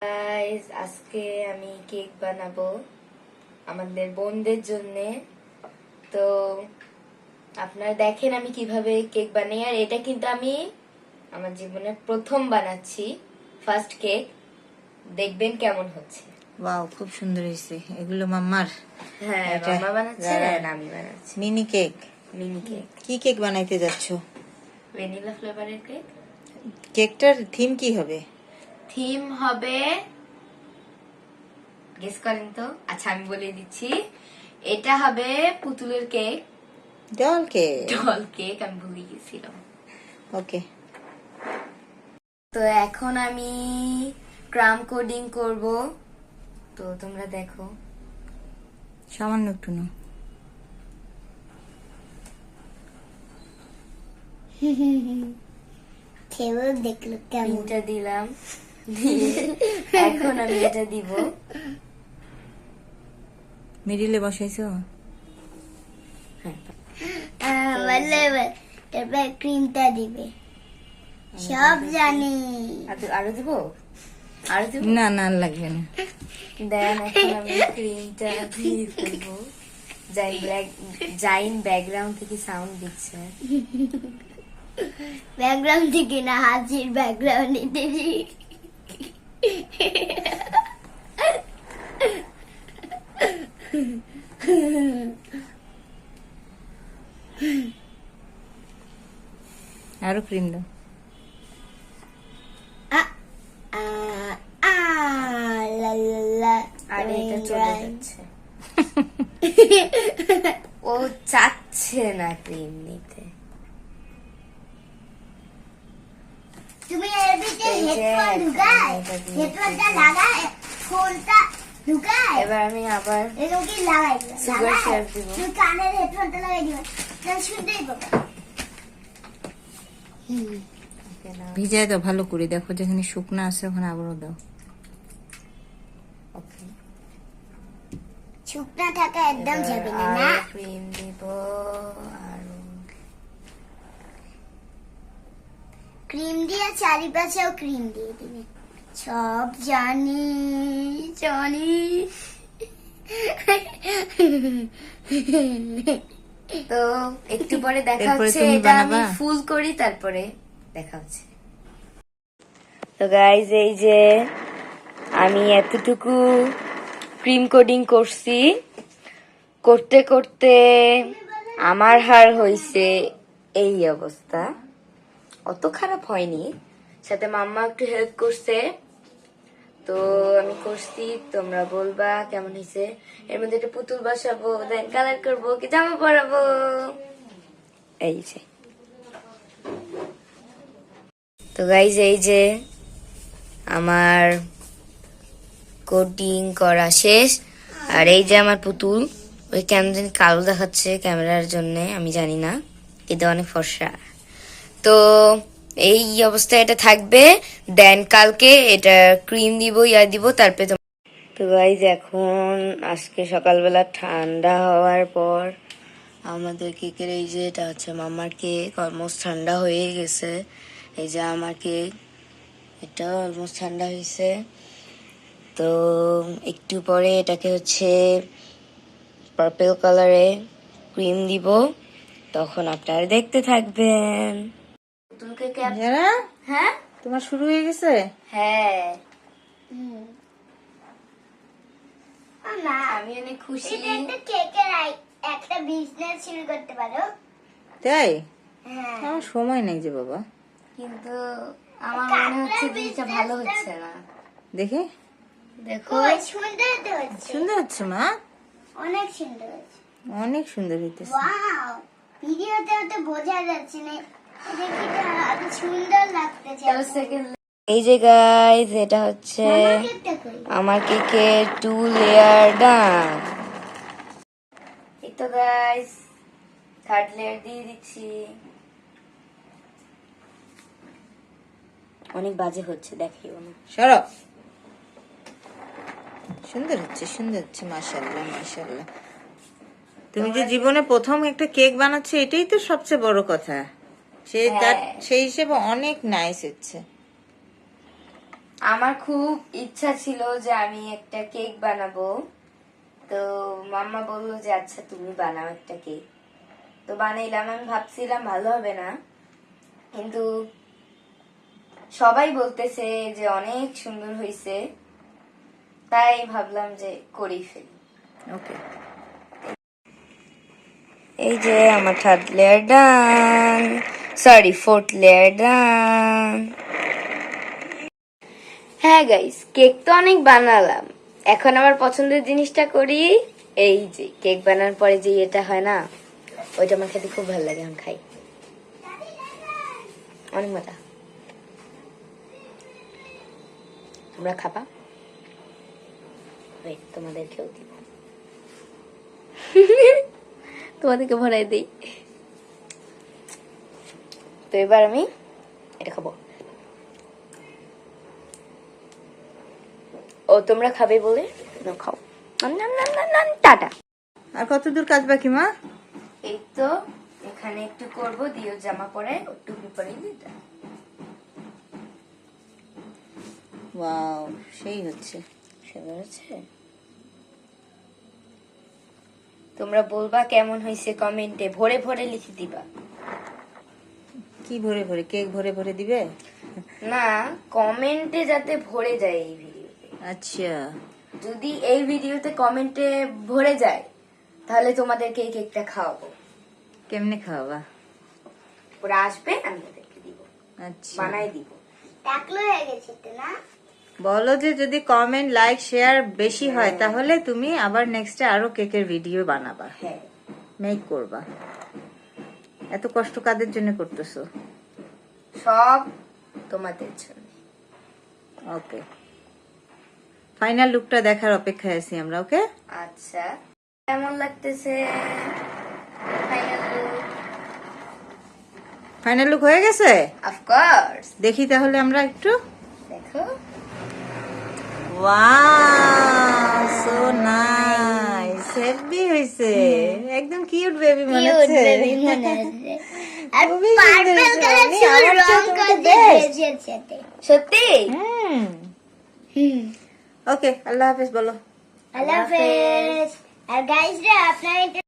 Guys, আজকে আমি cake বানাবো আমাদের বোনদের জন্য। তো আপনারা দেখেন আমি কিভাবে কেক বানাই। আর এটা কিন্তু আমি আমার জীবনে প্রথম বানাচ্ছি, ফার্স্ট কেক। দেখবেন কেমন হচ্ছে। ওয়াও, খুব সুন্দর হয়েছে। এগুলো মাম্মার? হ্যাঁ, এটা মামা বানাচ্ছে যারা- আর আমি বানাচ্ছি। Mini cake. মিনি কেক, কি কেক বানাইতে যাচ্ছ? ভ্যানিলা ফ্লেভারের কেক। কেকটার থিম কি হবে? থিম হবে, গেস করেন তো। আচ্ছা, আমি বলে দিচ্ছি। এটা হবে পুতুলের cake, doll cake. Doll cake. আমি ভুলে গেছিলাম। ওকে। তো এখন আমি ক্রাম কোডিং করব। তো তোমরা দেখো। সামান্য একটু না। দেখলো কেমন পিনটা দিলাম, দিয়ে এখন আমি এটা দিব। মিডিলে বসাইছো? তারপর ক্রিমটা দিবে। সব জানি। আরো দিব, আরো দিব। না না, আর লাগবে না। দেন এখন আমি ক্রিমটা দিয়ে ফেলবো। জাইন ব্যাকগ্রাউন্ড থেকে সাউন্ড দিচ্ছে। ব্যাকগ্রাউন্ড থেকে না, হাজির ব্যাকগ্রাউন্ডে দিবি। আরো ক্রিম দাও। আর এটা চলে যাচ্ছে। ও চাচ্ছে না ক্রিম নিতে। তুমি এর ভিতরে এই যে হেডফোন ঢুকায়, এটা দিয়ে হেডফোনটা লাগায়, ফোনটা ঢুকায়। এবার আমি আবার এরকম কি লাগাই দিবা? সুগার লাগায়? শেয়ার দিব। তুমি কানের হেডফোনটা লাগাই দিবা, তাহলে শুনতেই পাবা। ভিজাই দাও ভালো করে। দেখো যেখানে শুকনো আছে ওখানে আবারও দাও। ওকে, শুকনা থাকা একদম যাবে না, না? ক্রিম দিব। আর ক্রিম দিয়ে চারিপাশেও ক্রিম দিয়ে দিবে। সব জানি, জানি। তো একটু পরে দেখা এরপরে হচ্ছে। তুমি এটা আমি বানাবা? ফুল করি, তারপরে দেখা হচ্ছে। তো গাইজ, এই যে আমি এতটুকু ক্রিম কোডিং করছি। করতে করতে আমার হার হইছে এই অবস্থা। অত খারাপ হয়নি, সাথে মাম্মা একটু হেল্প করছে। তো আমি করছি, তোমরা বলবা কেমন হয়েছে। এর মধ্যে একটা পুতুল বসাবো, দেন কালার করবো, কি জামা পরাবো। এই যে, তো গাইজ এই যে আমার কোডিং করা শেষ। আর এই যে আমার পুতুল, ওই কেমন জানি কালো দেখাচ্ছে ক্যামেরার জন্য, আমি জানি না, কিন্তু অনেক ফর্সা। তো এই অবস্থায় এটা থাকবে। দেন কালকে এটা ক্রিম দিব, দিব, তারপরে তো গাইজ এখন আজকে সকালবেলা ঠান্ডা হওয়ার পর আমাদের কেকের, এই যে এটা হচ্ছে মামার কেক, অলমোস্ট ঠান্ডা হয়ে গেছে। এই যে আমার কেক, এটা অলমোস্ট ঠান্ডা হয়েছে। তো একটু পরে এটাকে হচ্ছে পার্পল কালারে ক্রিম দিব, তখন আপনারা দেখতে থাকবেন। যারা হ্যাঁ, তোমার শুরু হয়ে গেছে? হ্যাঁ, না, আমি অনেক খুশি। এটা একটা কেকের একটা বিজনেস শুরু করতে পারো। তাই? হ্যাঁ, আমার সময় নেই যে বাবা। কিন্তু আমার মনে হচ্ছে জিনিসটা ভালো হচ্ছে না। দেখে দেখো, ওই সুন্দর তো হচ্ছে, সুন্দর হচ্ছে মা, অনেক সুন্দর হচ্ছে। অনেক সুন্দর হইতেছে। ওয়াও, ভিডিওতে তো বোঝা যাচ্ছে না, দেখি তো এত সুন্দর লাগতেছে। এই যে গাইজ, এটা হচ্ছে আমার কেকটা কই? আমার কেকে 2 লেয়ার ডান। এই তো গাইজ, 3rd লেয়ার দিয়ে দিচ্ছি। অনেক বাজে হচ্ছে, দেখিও না। সরো। সুন্দর হচ্ছে, সুন্দর হচ্ছে, মাশাআল্লাহ মাশাআল্লাহ। তুমি যে জীবনে প্রথম একটা কেক বানাচ্ছ, এটাই তো সবচেয়ে বড় কথা। সেই হ্যাঁ। সেই হিসেবে অনেক নাইস হচ্ছে। আমার খুব ইচ্ছা ছিল যে আমি একটা কেক বানাবো, তো মাম্মা বললো যে আচ্ছা তুমি বানাও একটা কেক। তো বানাইলাম, আমি ভাবছিলাম ভালো হবে না, কিন্তু সবাই বলতেছে যে অনেক সুন্দর হয়েছে, তাই ভাবলাম যে করেই ফেলি। ওকে, এই যে আমার থার্ড লেয়ার ডান, সরি ফোর্থ লেয়ার ডান। হ্যাঁ গাইস, কেক তো অনেক বানালাম, এখন আমার পছন্দের জিনিসটা করি। এই যে কেক বানানোর পরে যে এটা হয় না, ওইটা আমার খেতে খুব ভালো লাগে, আমি খাই, অনেক মজা। তোমরা খাবা? ওয়েট, তোমাদেরকেও দিব। তোমাদেরকে ভরাই দিই। তো এবার আমি এটা খাবো। ও তোমরা খাবে বলে নাও, খাও। টাটা। আর কত দূর কাজ বাকি মা? এই তো এখানে একটু করব, দিও জামা পরে টুপি পরে দিতে। ওয়াও, সেই হচ্ছে। সুন্দর হচ্ছে। তোমরা বলবা কেমন হয়েছে কমেন্টে, ভরে ভরে লিখে দিবা। কি ভরে ভরে? কেক ভরে ভরে দিবে? না, কমেন্টে যাতে ভরে যায় এই ভিডিওতে। আচ্ছা, যদি এই ভিডিওতে কমেন্টে ভরে যায় তাহলে তোমাদেরকে এই কেকটা খাওয়াবো। কেমনে খাওয়াবা? ওরা আসবে, আমি ওদেরকে দিব, আচ্ছা, বানাই দিব। টাকলো হয়ে গেছে তো না? বলো যে যদি কমেন্ট লাইক শেয়ার বেশি হয় তাহলে তুমি আবার নেক্সটে আরো কেকের ভিডিও বানাবা, হ্যাঁ, মেক করবা। এত কষ্ট কাদের জন্য করতেছো? সব তোমাদের জন্য। ওকে, ফাইনাল লুকটা দেখার অপেক্ষায় আছি আমরা। ওকে, আচ্ছা, কেমন লাগতেছে ফাইনাল লুক? ফাইনাল লুক হয়ে গেছে, অফকোর্স, দেখি তাহলে আমরা একটু। দেখো। ওয়াও, সো নাইস, হেভি হইছে, একদম কিউট বেবি মনে হচ্ছে। আর খুবই পার্পল সুন্দর কালার হয়েছে, চুল আমার রং চোখে করে তো best। দিয়েছে। সত্যি? ওকে, আল্লাহ হাফেজ বলো। আল্লাহ হাফেজ। আর গাইস রা আপনারা